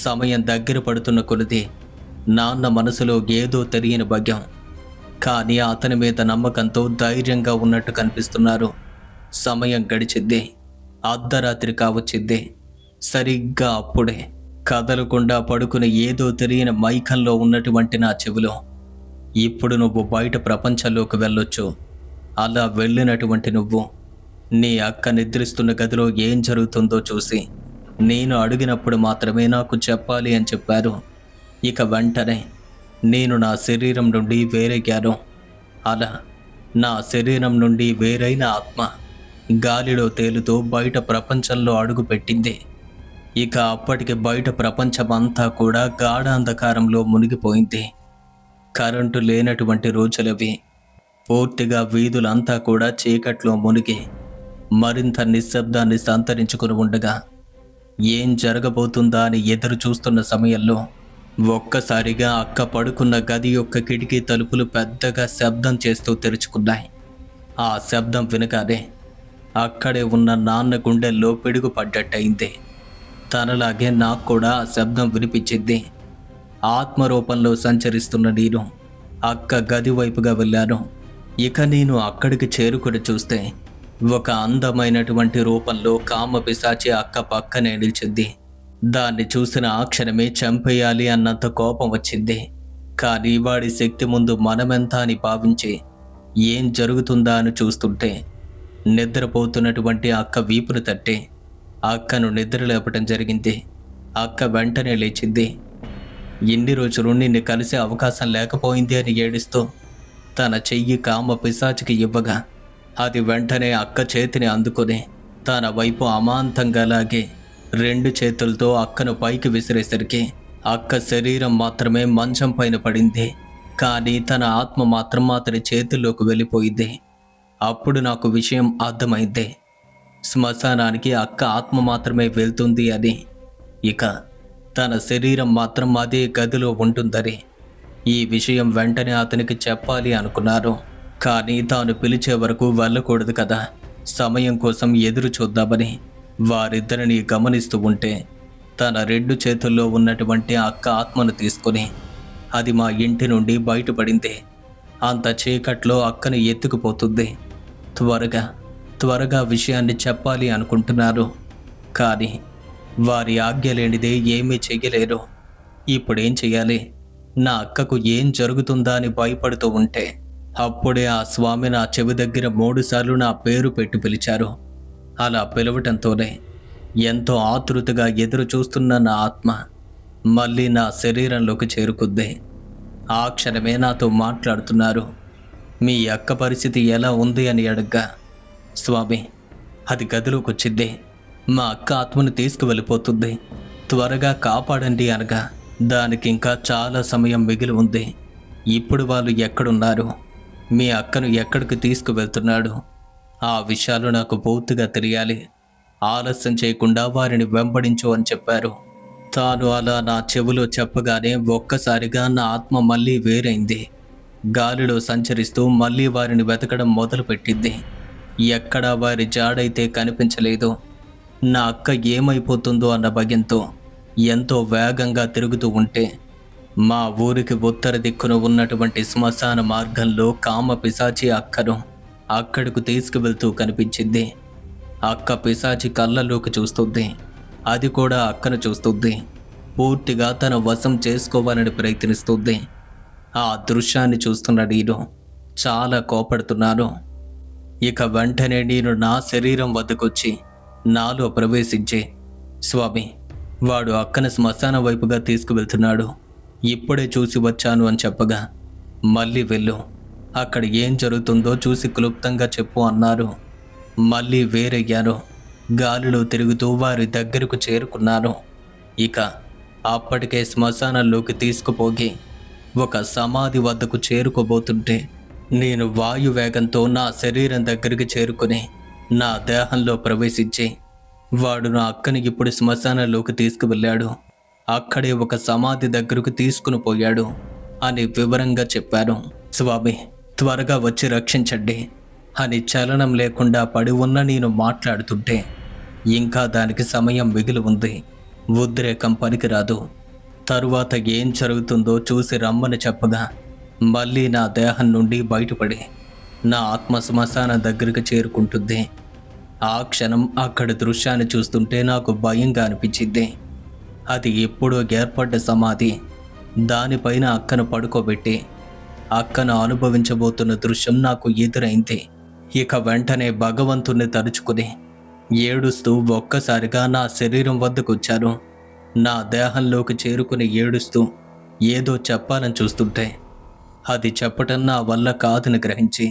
సమయం దగ్గర పడుతున్న కొలది నాన్న మనసులో ఏదో తెలియని భయం, కానీ అతని మీద నమ్మకంతో ధైర్యంగా ఉన్నట్టు కనిపిస్తున్నారు. సమయం గడిచిద్ది. అర్ధరాత్రి కావచ్చిద్ది. సరిగ్గా అప్పుడే కదలకుండా పడుకుని ఏదో తెలియని మైకంలో ఉన్నటువంటి నా చెవిలో, ఇప్పుడు నువ్వు బయట ప్రపంచంలోకి వెళ్ళొచ్చు. అలా వెళ్ళినటువంటి నువ్వు నీ అక్క నిద్రిస్తున్న గదిలో ఏం జరుగుతుందో చూసి నేను అడిగినప్పుడు మాత్రమే నాకు చెప్పాలి అని చెప్పారు. ఇక వెంటనే నేను నా శరీరం నుండి వేరేగాను. అలా నా శరీరం నుండి వేరైన ఆత్మ గాలిలో తేలుతూ బయట ప్రపంచంలో అడుగుపెట్టింది. ఇక అప్పటికి బయట ప్రపంచమంతా కూడా గాఢాంధకారంలో మునిగిపోయింది. కరెంటు లేనటువంటి రోజులవి. పూర్తిగా వీధులంతా కూడా చీకట్లో మునిగి మరింత నిశ్శబ్దాన్ని సంతరించుకుని ఉండగా ఏం జరగబోతుందా అని ఎదురు చూస్తున్న సమయంలో ఒక్కసారిగా అక్క పడుకున్న గది యొక్క కిటికీ తలుపులు పెద్దగా శబ్దం చేస్తూ తెరుచుకున్నాయి. ఆ శబ్దం వినగానే అక్కడే ఉన్న నాన్న గుండెల్లో పిడుగు పడ్డట్టయింది. తనలాగే నాకు కూడా ఆ శబ్దం వినిపించింది. ఆత్మరూపంలో సంచరిస్తున్న నేను అక్క గది వైపుగా వెళ్ళాను. ఇక నేను అక్కడికి చేరుకుని చూస్తే ఒక అందమైనటువంటి రూపంలో కామ పిశాచి అక్క పక్కనే నిలిచింది. దాన్ని చూసిన ఆ క్షణమే చంపేయాలి అన్నంత కోపం వచ్చింది. కానీ వాడి శక్తి ముందు మనమెంత అని భావించి ఏం జరుగుతుందా అని చూస్తుంటే నిద్రపోతున్నటువంటి అక్క వీపును తట్టి అక్కను నిద్ర లేపటం జరిగింది. అక్క వెంటనే లేచింది. ఇన్ని రోజులు నిన్ను కలిసే అవకాశం లేకపోయింది అని ఏడుస్తూ తన చెయ్యి కామ పిశాచికి ఇవ్వగా అది వెంటనే అక్క చేతిని అందుకుని తన వైపు అమాంతంగా లాగి 2 చేతులతో అక్కను పైకి విసిరేసరికి అక్క శరీరం మాత్రమే మంచం పైన పడింది. కానీ తన ఆత్మ మాత్రం అతని చేతుల్లోకి వెళ్ళిపోయింది. అప్పుడు నాకు విషయం అర్థమైంది. శ్మశానానికి అక్క ఆత్మ మాత్రమే వెళ్తుంది అని, ఇక తన శరీరం మాత్రం అదే గదిలో ఉంటుందని. ఈ విషయం వెంటనే అతనికి చెప్పాలి అనుకున్నారు. కానీ తాను పిలిచే వరకు వెళ్ళకూడదు కదా. సమయం కోసం ఎదురు చూద్దామని వారిద్దరిని గమనిస్తూ ఉంటే తన 2 చేతుల్లో ఉన్నటువంటి అక్క ఆత్మను తీసుకుని అది మా ఇంటి నుండి బయటపడింది. అంత చీకట్లో అక్కను ఎత్తుకుపోతుంది. త్వరగా విషయాన్ని చెప్పాలి అనుకుంటున్నారు, కానీ వారి ఆజ్ఞ లేనిదే ఏమీ చెయ్యలేరు. ఇప్పుడేం చెయ్యాలి? నా అక్కకు ఏం జరుగుతుందా అని భయపడుతూ ఉంటే అప్పుడే ఆ స్వామి నా చెవి దగ్గర 3 సార్లు నా పేరు పెట్టి పిలిచారు. అలా పిలవటంతోనే ఎంతో ఆతృతగా ఎదురు చూస్తున్న నా ఆత్మ మళ్ళీ నా శరీరంలోకి చేరుకుంది. ఆ క్షణమే నాతో మాట్లాడుతున్నారు. మీ అక్క పరిస్థితి ఎలా ఉంది అని అడగ్గా, స్వామి అది గదిలోకి వచ్చింది, మా అక్క ఆత్మను తీసుకువెళ్ళిపోతుంది, త్వరగా కాపాడండి అనగా, దానికి ఇంకా చాలా సమయం మిగిలి ఉంది. ఇప్పుడు వాళ్ళు ఎక్కడున్నారు, మీ అక్కను ఎక్కడికి తీసుకువెళ్తున్నాడు, ఆ విషయాలు నాకు పూర్తిగా తెలియాలి. ఆలస్యం చేయకుండా వారిని వెంబడించు అని చెప్పారు. తాను అలా నా చెవిలో చెప్పగానే ఒక్కసారిగా నా ఆత్మ మళ్ళీ వేరైంది. గాలిలో సంచరిస్తూ మళ్ళీ వారిని వెతకడం మొదలుపెట్టింది. ఎక్కడా వారి జాడైతే కనిపించలేదు. నా అక్క ఏమైపోతుందో అన్న భయంతో ఎంతో వేగంగా తిరుగుతూ ఉంటే మా ఊరికి ఉత్తర దిక్కున ఉన్నటువంటి శ్మశాన మార్గంలో కామ పిశాచి అక్కను అక్కడకు తీసుకువెళ్తూ కనిపించింది. అక్క పిశాచి కళ్ళలోకి చూస్తుంది, అది కూడా అక్కను చూస్తుంది. పూర్తిగా తన వశం చేసుకోవాలని ప్రయత్నిస్తుంది. ఆ దృశ్యాన్ని చూస్తున్న నేను చాలా కోపడుతున్నాను. ఇక వెంటనే నేను నా శరీరం వద్దకొచ్చి నాలో ప్రవేశించి, స్వామి వాడు అక్కన శ్మశాన వైపుగా తీసుకువెళ్తున్నాడు, ఇప్పుడే చూసి వచ్చాను అని చెప్పగా, మళ్ళీ వెళ్ళు, అక్కడ ఏం జరుగుతుందో చూసి క్లుప్తంగా చెప్పు అన్నారు. మళ్ళీ వేరయ్యాను. గాలిలో తిరుగుతూ వారి దగ్గరకు చేరుకున్నాను. ఇక అప్పటికే శ్మశానంలోకి తీసుకుపోగి ఒక సమాధి వద్దకు చేరుకోబోతుంటే నేను వాయువేగంతో నా శరీరం దగ్గరికి చేరుకుని నా దేహంలో ప్రవేశించి, వాడు నా అక్కని ఇప్పుడు శ్మశానంలోకి తీసుకువెళ్ళాడు, అక్కడే ఒక సమాధి దగ్గరకు తీసుకుని పోయాడు అని వివరంగా చెప్పారు. స్వామి త్వరగా వచ్చి రక్షించండి అని చలనం లేకుండా పడి ఉన్న నేను మాట్లాడుతుంటే, ఇంకా దానికి సమయం మిగిలి ఉంది, ఉద్రేకం పనికిరాదు, తరువాత ఏం జరుగుతుందో చూసి రమ్మని చెప్పగా మళ్ళీ నా దేహం నుండి బయటపడి నా ఆత్మ శ్మశానం దగ్గరికి చేరుకుంటుంది. ఆ క్షణం అక్కడి దృశ్యాన్ని చూస్తుంటే నాకు భయంగా అనిపించింది. అది ఎప్పుడో ఏర్పడ్డ సమాధి, దానిపైన అక్కను పడుకోబెట్టి అక్కను అనుభవించబోతున్న దృశ్యం నాకు ఎదురైంది. ఇక వెంటనే భగవంతుణ్ణి తలుచుకుని ఏడుస్తూ ఒక్కసారిగా నా శరీరం వద్దకు వచ్చాను. నా దేహంలోకి చేరుకుని ఏడుస్తూ ఏదో చెప్పాలని చూస్తుంటే అది చెప్పటం నా వల్ల కాదని గ్రహించి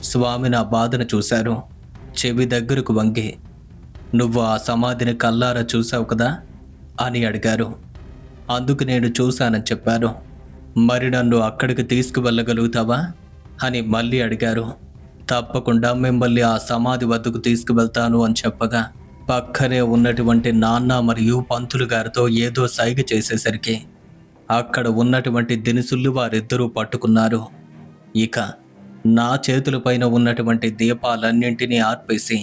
స్వామి నా బాధను చూశారు. చెవి దగ్గరకు వంగి, నువ్వు ఆ సమాధిని కల్లారా చూసావు కదా అని అడిగారు. అందుకు నేను చూశానని చెప్పాను. మరి నన్ను అక్కడికి తీసుకువెళ్ళగలుగుతావా అని మళ్ళీ అడిగారు. తప్పకుండా మిమ్మల్ని ఆ సమాధి వద్దకు తీసుకువెళ్తాను అని చెప్పగా పక్కనే ఉన్నటువంటి నాన్న మరియు పంతులు గారితో ఏదో సైగ చేసేసరికి అక్కడ ఉన్నటువంటి దినుసులు వారిద్దరూ పట్టుకున్నారు. ఇక నా చేతులపైన ఉన్నటువంటి దీపాలన్నింటినీ ఆర్పేసి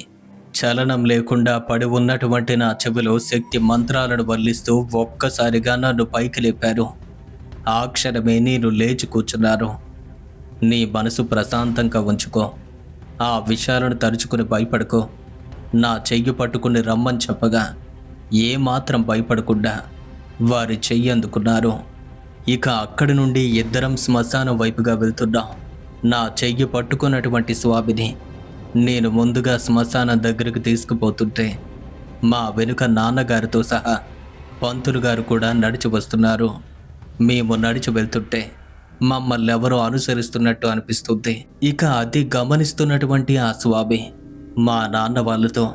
చలనం లేకుండా పడి ఉన్నటువంటి నా చెవిలో శక్తి మంత్రాలను వల్లిస్తూ ఒక్కసారిగా నన్ను పైకి లేపారు. ఆ క్షణమే నేను లేచి కూర్చున్నాను. నీ మనసు ప్రశాంతంగా ఉంచుకో, ఆ విషయాలను తరుచుకుని భయపడుకో, నా చెయ్యి పట్టుకుని రమ్మని చెప్పగా ఏమాత్రం భయపడకుండా వారి చెయ్యి అందుకున్నారు. ఇక అక్కడి నుండి ఇద్దరం శ్మశానం వైపుగా వెళ్తున్నాం. నా చెయ్యి పట్టుకున్నటువంటి స్వామిని నేను ముందుగా శ్మశానం దగ్గరికి తీసుకుపోతుంటే మా వెనుక నాన్నగారితో సహా పంతులు గారు కూడా నడిచి వస్తున్నారు. మేము నడిచి వెళ్తుంటే మమ్మల్ని ఎవరో అనుసరిస్తున్నట్టు అనిపిస్తుంది. ఇక అది గమనిస్తున్నటువంటి ఆ స్వామి మా నాన్న వాళ్ళతో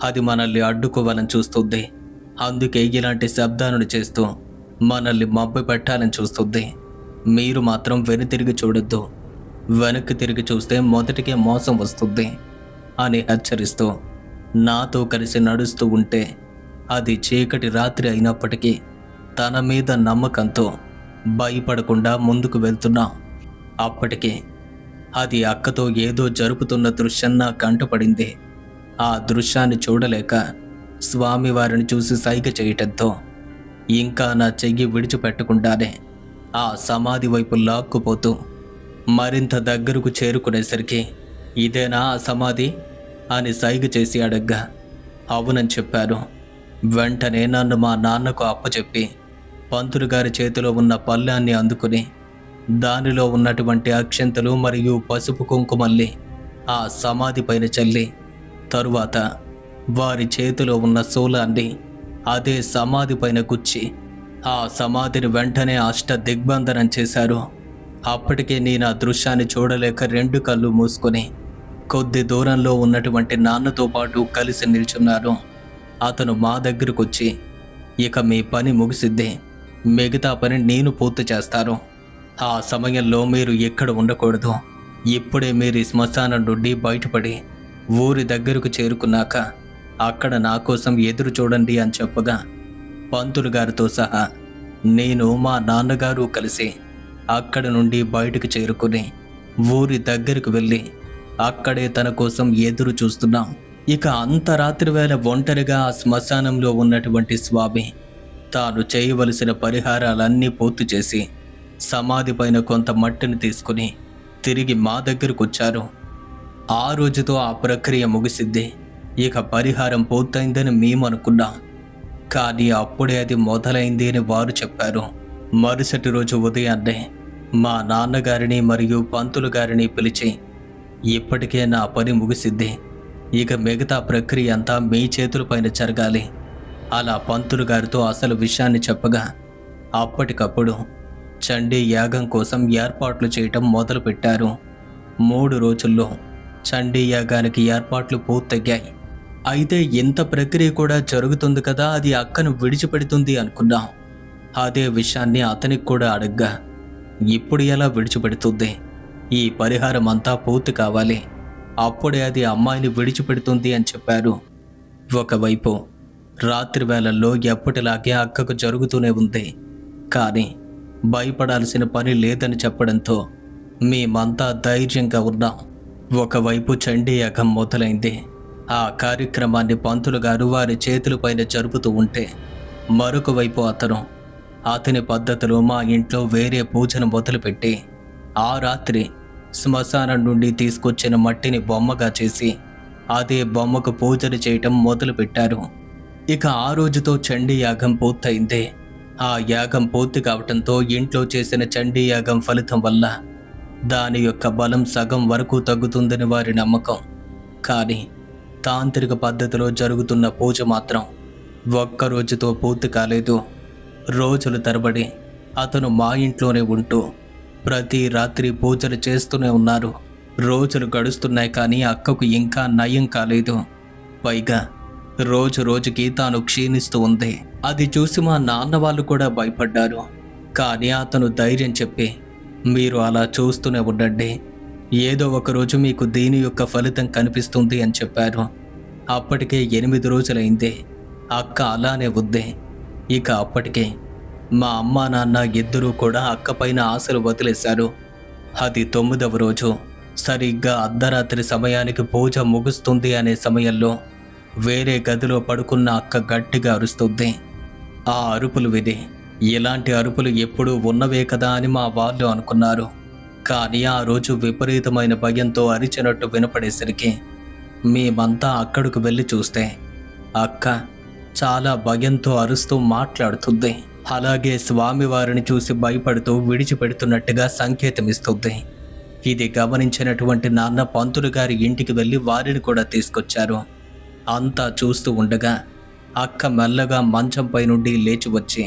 అది మనల్ని అడ్డుకోవాలని చూస్తుంది. అందుకే ఇలాంటి శబ్దాలను చేస్తూ మనల్ని మబ్బు పెట్టాలని చూస్తుంది. మీరు మాత్రం వెనుతిరిగి చూడొద్దు, వెనక్కి తిరిగి చూస్తే మొదటికే మోసం వస్తుంది అని హెచ్చరిస్తూ నాతో కలిసి నడుస్తూ ఉంటే అది చీకటి రాత్రి అయినప్పటికీ తన మీద నమ్మకంతో భయపడకుండా ముందుకు వెళ్తున్నా. అప్పటికే అది అక్కతో ఏదో జరుపుతున్న దృశ్యం నా కంటపడింది. ఆ దృశ్యాన్ని చూడలేక స్వామివారిని చూసి సైగ చేయటంతో ఇంకా నా చెయ్యి విడిచిపెట్టకుండానే ఆ సమాధి వైపు లాక్కుపోతూ మరింత దగ్గరకు చేరుకునేసరికి ఇదేనా ఆ సమాధి అని సైగ చేసి అడగ్గా అవునని చెప్పారు. వెంటనే నన్ను మా నాన్నకు అప్పచెప్పి పంతులు గారి చేతిలో ఉన్న పళ్ళాన్ని అందుకుని దానిలో ఉన్నటువంటి అక్షంతలు మరియు పసుపు కుంకుమల్ని ఆ సమాధి పైన చల్లి తరువాత వారి చేతిలో ఉన్న శూలాన్ని అదే సమాధి పైన గుచ్చి ఆ సమాధిని వెంటనే అష్ట దిగ్బంధనం చేశారు. అప్పటికే నేను ఆ దృశ్యాన్ని చూడలేక రెండు కళ్ళు మూసుకొని కొద్ది దూరంలో ఉన్నటువంటి నాన్నతో పాటు కలిసి నిల్చున్నారు. అతను మా దగ్గరకు వచ్చి ఇక మీ పని ముగిసిద్ది, మిగతా పని నేను పూర్తి చేస్తాను. ఆ సమయంలో మీరు ఎక్కడ ఉండకూడదు. ఇప్పుడే మీరు ఈ శ్మశానం నుండి బయటపడి ఊరి దగ్గరకు చేరుకున్నాక అక్కడ నా కోసం ఎదురు చూడండి అని చెప్పగా పంతులు గారితో సహా నేను మా నాన్నగారు కలిసి అక్కడ నుండి బయటకు చేరుకుని ఊరి దగ్గరకు వెళ్ళి అక్కడే తన కోసం ఎదురు చూస్తున్నాం. ఇక అంత రాత్రి వేళ ఒంటరిగా ఆ శ్మశానంలో ఉన్నటువంటి స్వామి తాను చేయవలసిన పరిహారాలన్నీ పూర్తి చేసి సమాధి పైన కొంత మట్టిని తీసుకుని తిరిగి మా దగ్గరకు వచ్చారు. ఆ రోజుతో ఆ ప్రక్రియ ముగిసిద్ది, ఇక పరిహారం పూర్తయిందని మేము అనుకున్నాం. కానీ అప్పుడే అది మొదలైంది అని వారు చెప్పారు. మరుసటి రోజు ఉదయాన్నే మా నాన్నగారిని మరియు పంతులు గారిని పిలిచి ఇప్పటికే నా పని ముగిసిద్ది, ఇక మిగతా ప్రక్రియ అంతా మీ చేతులపైన జరగాలి అలా పంతులు గారితో అసలు విషయాన్ని చెప్పగా అప్పటికప్పుడు చండీ యాగం కోసం ఏర్పాట్లు చేయటం మొదలుపెట్టారు. 3 రోజుల్లో చండీ యాగానికి ఏర్పాట్లు పూర్తయ్యాయి. అయితే ఇంత ప్రక్రియ కూడా జరుగుతుంది కదా, అది అక్కను విడిచిపెడుతుంది అనుకున్నాం. అదే విషయాన్ని అతనికి కూడా అడగ్గా ఇప్పుడు ఎలా విడిచిపెడుతుంది, ఈ పరిహారం అంతా పూర్తి కావాలి, అప్పుడే అది అమ్మాయిని విడిచిపెడుతుంది అని చెప్పారు. ఒకవైపు రాత్రి వేళల్లో ఎప్పటిలాగే అక్కకు జరుగుతూనే ఉంది, కానీ భయపడాల్సిన పని లేదని చెప్పడంతో మేమంతా ధైర్యంగా ఉన్నాం. ఒకవైపు చండీ యాగం మొదలైంది. ఆ కార్యక్రమాన్ని పంతులు గారు వారి చేతులపైన జరుపుతూ ఉంటే మరొక వైపు అతని పద్ధతిలో మా ఇంట్లో వేరే పూజను మొదలుపెట్టి ఆ రాత్రి శ్మశానం నుండి తీసుకొచ్చిన మట్టిని బొమ్మగా చేసి అదే బొమ్మకు పూజలు చేయటం మొదలుపెట్టారు. ఇక ఆ రోజుతో చండీ యాగం పూర్తయింది. ఆ యాగం పూర్తి కావటంతో ఇంట్లో చేసిన చండీ యాగం ఫలితం వల్ల దాని యొక్క బలం సగం వరకు తగ్గుతుందని వారి నమ్మకం. కానీ తాంత్రిక పద్ధతిలో జరుగుతున్న పూజ మాత్రం ఒక్క రోజుతో పూర్తి కాలేదు. రోజుల తరబడి అతను మా ఇంట్లోనే ఉంటూ ప్రతి రాత్రి పూజలు చేస్తూనే ఉన్నారు. రోజులు గడుస్తున్నాయి కానీ అక్కకు ఇంకా నయం కాలేదు. పైగా రోజు రోజుకి తాను క్షీణిస్తూ ఉంది. అది చూసి మా నాన్న వాళ్ళు కూడా భయపడ్డారు. కానీ అతను ధైర్యం చెప్పి మీరు అలా చూస్తూనే ఉండండి, ఏదో ఒక రోజు మీకు దీని యొక్క ఫలితం కనిపిస్తుంది అని చెప్పారు. అప్పటికే 8 రోజులైంది. అక్క అలానే ఉంది. ఇక అప్పటికే మా అమ్మా నాన్న ఇద్దరూ కూడా అక్క పైన ఆశలు వదిలేశారు. అది 9వ రోజు సరిగ్గా అర్ధరాత్రి సమయానికి పూజ ముగుస్తుంది అనే సమయంలో వేరే గదిలో పడుకున్న అక్క గట్టిగా అరుస్తుంది. ఆ అరుపులు విని ఇలాంటి అరుపులు ఎప్పుడూ ఉన్నవే కదా అని మా వాళ్ళు అనుకున్నారు. కానీ ఆ రోజు విపరీతమైన భయంతో అరిచినట్టు వినపడేసరికి మేమంతా అక్కడికి వెళ్ళి చూస్తే అక్క చాలా భయంతో అరుస్తూ మాట్లాడుతుంది. అలాగే స్వామివారిని చూసి భయపడుతూ విడిచిపెడుతున్నట్టుగా సంకేతమిస్తుంది. ఇది గమనించినటువంటి నాన్న పంతులు గారి ఇంటికి వెళ్ళి వారిని కూడా తీసుకొచ్చారు. అంతా చూస్తూ ఉండగా అక్క మెల్లగా మంచంపై నుండి లేచి వచ్చి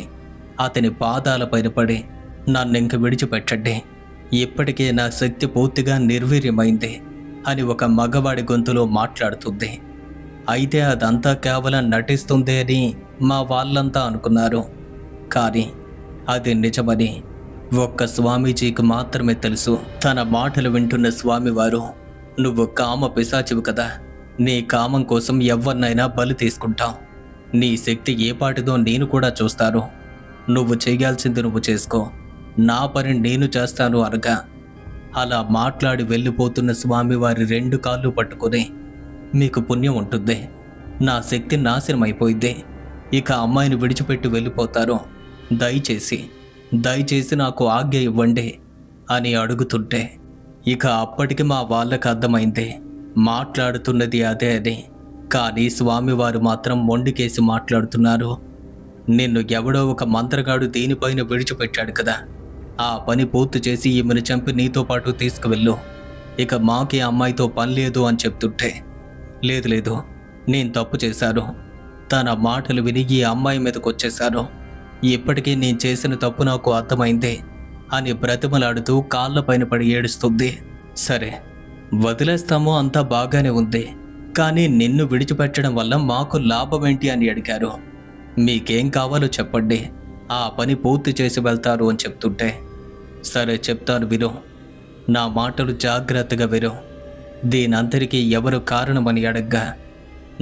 అతని పాదాలపైన పడి నన్నింక విడిచిపెట్టండి, ఇప్పటికే నా శక్తి పూర్తిగా నిర్వీర్యమైంది అని ఒక మగవాడి గొంతులో మాట్లాడుతుంది. అయితే అదంతా కేవలం నటిస్తుంది అని మా వాళ్ళంతా అనుకున్నారు. కానీ అది నిజమని ఒక్క స్వామీజీకి మాత్రమే తెలుసు. తన మాటలు వింటున్న స్వామివారు, నువ్వు కామ పిశాచివి కదా, నీ కామం కోసం ఎవరినైనా బలి తీసుకుంటావు, నీ శక్తి ఏ పాటిదో నేను కూడా చూస్తాను, నువ్వు చేయాల్సింది నువ్వు చేసుకో, నా పని నేను చేస్తాను అనగా అలా మాట్లాడి వెళ్ళిపోతున్న స్వామివారి 2 కాళ్ళు పట్టుకుని మీకు పుణ్యం ఉంటుంది. నా శక్తి నాశనం అయిపోయింది. ఇక అమ్మాయిని విడిచిపెట్టి వెళ్ళిపోతారు. దయచేసి నాకు ఆజ్ఞ ఇవ్వండి అని అడుగుతుంటే ఇక అప్పటికి మా వాళ్ళకి అర్థమైంది మాట్లాడుతున్నది అదే అని. కానీ స్వామివారు మాత్రం మొండికేసి మాట్లాడుతున్నారు. నిన్ను ఎవడో ఒక మంత్రగాడు దీనిపైన విడిచిపెట్టాడు కదా, ఆ పని పూర్తి చేసి ఈమెను చంపి నీతో పాటు తీసుకువెళ్ళు. ఇక మాకే అమ్మాయితో పని లేదు అని చెప్తుంటే లేదు నేను తప్పు చేశాను. తన మాటలు విని ఈ అమ్మాయి మీదకి వచ్చేశాను. ఇప్పటికీ నేను చేసిన తప్పు నాకు అర్థమైంది అని బ్రతిమలాడుతూ కాళ్ళపైన పడి ఏడుస్తుంది. సరే వదిలేస్తామో అంతా బాగానే ఉంది, కానీ నిన్ను విడిచిపెట్టడం వల్ల మాకు లాభం ఏంటి అని అడిగారు. మీకేం కావాలో చెప్పండి, ఆ పని పూర్తి చేసి వెళ్తారు అని చెప్తుంటే సరే చెప్తాను విను, నా మాటలు జాగ్రత్తగా విను. దీనంతరికీ ఎవరు కారణమని అడగ్గా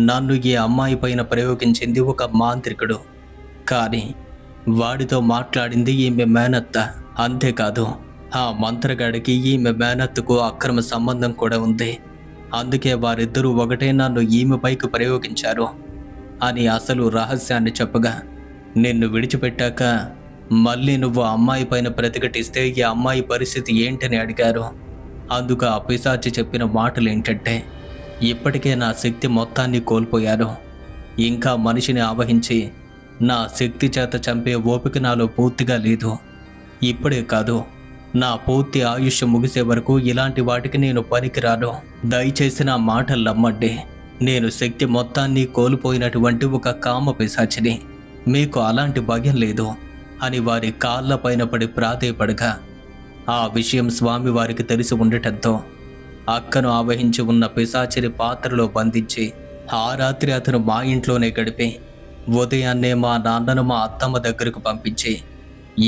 నన్ను ఈ అమ్మాయి పైన ప్రయోగించింది ఒక మాంత్రికుడు, కానీ వాడితో మాట్లాడింది ఈమె మేనత్త. అంతేకాదు ఆ మంత్రగాడికి ఈమె మేనత్తకు అక్రమ సంబంధం కూడా ఉంది. అందుకే వారిద్దరూ ఒకటే నన్ను ఈమె పైకి ప్రయోగించారు అని అసలు రహస్యాన్ని చెప్పగా, నిన్ను విడిచిపెట్టాక మళ్ళీ నువ్వు అమ్మాయి పైన ప్రతిఘటిస్తే ఈ అమ్మాయి పరిస్థితి ఏంటని అడిగారు. అందుకు ఆ పిశాచి చెప్పిన మాటలు ఏంటంటే, ఇప్పటికే నా శక్తి మొత్తాన్ని కోల్పోయాను, ఇంకా మనిషిని ఆవహించి నా శక్తి చేత చంపే ఓపిక నాలో పూర్తిగా లేదు. ఇప్పుడే కాదు, నా పూర్తి ఆయుష్ ముగిసే వరకు ఇలాంటి వాటికి నేను పనికిరాను. దయచేసి నా మాటలు నమ్మండి. నేను శక్తి మొత్తాన్ని కోల్పోయినటువంటి ఒక కామ పిశాచిని. మీకు అలాంటి భయం లేదు అని వారి కాళ్ళపైన పడి ప్రాధేయపడగా, ఆ విషయం స్వామివారికి తెలిసి ఉండటంతో అక్కను ఆవహించి ఉన్న పిశాచిని పాత్రలో బంధించి ఆ రాత్రి అతను మా ఇంట్లోనే గడిపి ఉదయాన్నే మా నాన్నను మా అత్తమ్మ దగ్గరకు పంపించి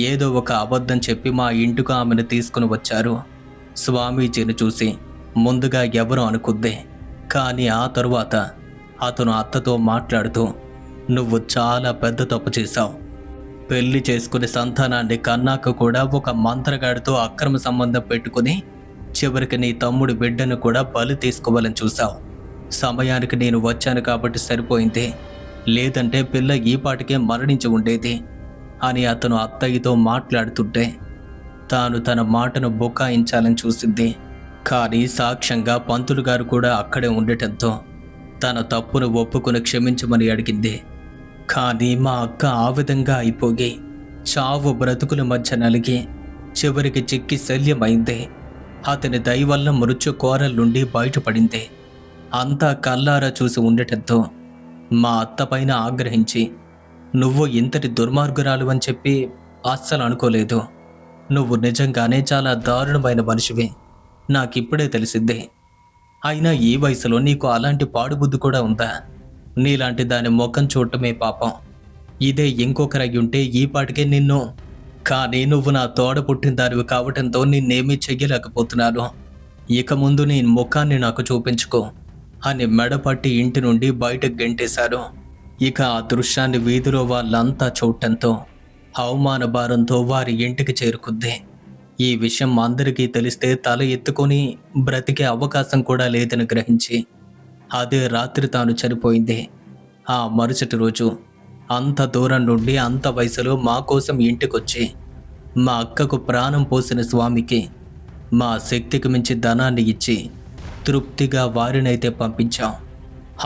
ఏదో ఒక అబద్ధం చెప్పి మా ఇంటికి ఆమెను తీసుకుని వచ్చారు. స్వామీజీని చూసి ముందుగా ఎవరు అనుకుంది, కానీ ఆ తరువాత అతను అత్తతో మాట్లాడుతూ, నువ్వు చాలా పెద్ద తప్పు చేశావు. పెళ్లి చేసుకుని సంతానాన్ని కన్నాక కూడా ఒక మంత్రగాడితో అక్రమ సంబంధం పెట్టుకుని చివరికి నీ తమ్ముడి బిడ్డను కూడా బలి తీసుకోవాలని చూశావు. సమయానికి నేను వచ్చాను కాబట్టి సరిపోయింది, లేదంటే పిల్ల ఈపాటికే మరణించి ఉండేది అని అతను అత్తయ్యతో మాట్లాడుతుంటే తాను తన మాటను బుకాయించాలని చూసింది. కానీ సాక్ష్యంగా పంతులు గారు కూడా అక్కడే ఉండటంతో తన తప్పును ఒప్పుకుని క్షమించమని అడిగింది. కానీ మా అక్క ఆ విధంగా అయిపోయి చావు బ్రతుకుల మధ్య నలిగి చివరికి చిక్కి శల్యమైంది. అతని దయ వల్ల మృత్యు కోరల నుండి బయటపడింది. అంతా కల్లారా చూసి ఉండటంతో మా అత్త పైన ఆగ్రహించి, నువ్వు ఇంతటి దుర్మార్గురాలు అని చెప్పి అస్సలు అనుకోలేదు. నువ్వు నిజంగానే చాలా దారుణమైన మనిషివి, నాకిప్పుడే తెలిసిందే. అయినా ఈ వయసులో నీకు అలాంటి పాడుబుద్ధి కూడా ఉందా? నీలాంటి దాని ముఖం చూడటమే పాపం. ఇదే ఇంకొకరై ఉంటే ఈ పాటికే నిన్ను, కానీ నువ్వు నా తోడ పుట్టిన దానివి కావటంతో నిన్నేమీ చెయ్యలేకపోతున్నాను. ఇక ముందు నీ ముఖాన్ని నాకు చూపించుకో అని మెడపట్టి ఇంటి నుండి బయటకు గెంటేశారు. ఇక ఆ దృశ్యాన్ని వీధిలో వాళ్ళంతా చూడటంతో అవమాన భారంతో వారి ఇంటికి చేరుకుంది. ఈ విషయం అందరికీ తెలిస్తే తల ఎత్తుకొని బ్రతికే అవకాశం కూడా లేదని గ్రహించి అదే రాత్రి తాను చనిపోయింది. ఆ మరుసటి రోజు అంత దూరం నుండి అంత వయసులో మా కోసం ఇంటికొచ్చి మా అక్కకు ప్రాణం పోసిన స్వామికి మా శక్తికి మించి ధనాన్ని ఇచ్చి తృప్తిగా వారినైతే పంపించాం.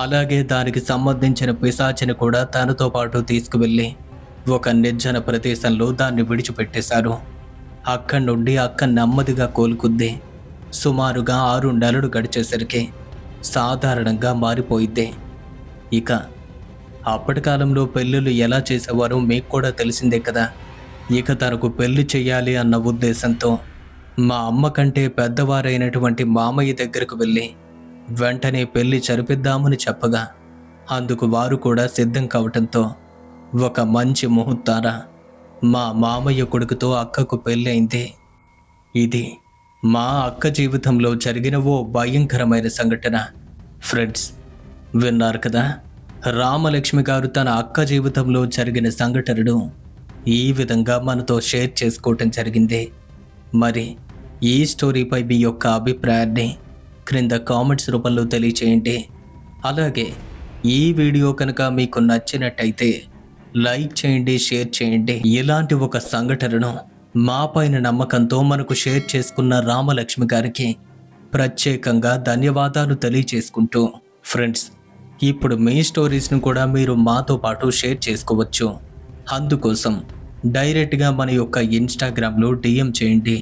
అలాగే దానికి సంబంధించిన పిశాచిని కూడా తనతో పాటు తీసుకువెళ్ళి ఒక నిర్జన ప్రదేశంలో దాన్ని విడిచిపెట్టేశారు. అక్కడి నుండి అక్క నెమ్మదిగా కోలుకుంది. సుమారుగా 6 నెలలు గడిచేసరికి సాధారణంగా మారిపోయింది. ఇక అప్పటి కాలంలో పెళ్ళిళ్ళు ఎలా చేసేవారో మీకు కూడా తెలిసిందే కదా. ఇక తనకు పెళ్లి చేయాలి అన్న ఉద్దేశంతో మా అమ్మ కంటే పెద్దవారైనటువంటి మామయ్య దగ్గరకు వెళ్ళి వెంటనే పెళ్లి జరిపిద్దామని చెప్పగా అందుకు వారు కూడా సిద్ధం కావటంతో ఒక మంచి ముహూర్తాన మా మామయ్య కొడుకుతో అక్కకు పెళ్ళైంది. ఇది మా అక్క జీవితంలో జరిగిన ఓ భయంకరమైన సంఘటన. ఫ్రెండ్స్, విన్నారు కదా, రామలక్ష్మి గారు తన అక్క జీవితంలో జరిగిన సంఘటనను ఈ విధంగా మనతో షేర్ చేసుకోవటం జరిగింది. మరి ఈ స్టోరీపై మీ యొక్క అభిప్రాయాన్ని క్రింద కామెంట్స్ రూపంలో తెలియచేయండి. అలాగే ఈ వీడియో కనుక మీకు నచ్చినట్టయితే లైక్ చేయండి, షేర్ చేయండి. ఇలాంటి ఒక సంఘటనను మా పైన నమ్మకంతో మనకు షేర్ చేసుకున్న రామలక్ష్మి గారికి ప్రత్యేకంగా ధన్యవాదాలు తెలియచేసుకుంటూ, ఫ్రెండ్స్, ఇప్పుడు మీ స్టోరీస్ను కూడా మీరు మాతో పాటు షేర్ చేసుకోవచ్చు. అందుకోసం డైరెక్ట్గా మన యొక్క ఇన్స్టాగ్రామ్లో DM చేయండి.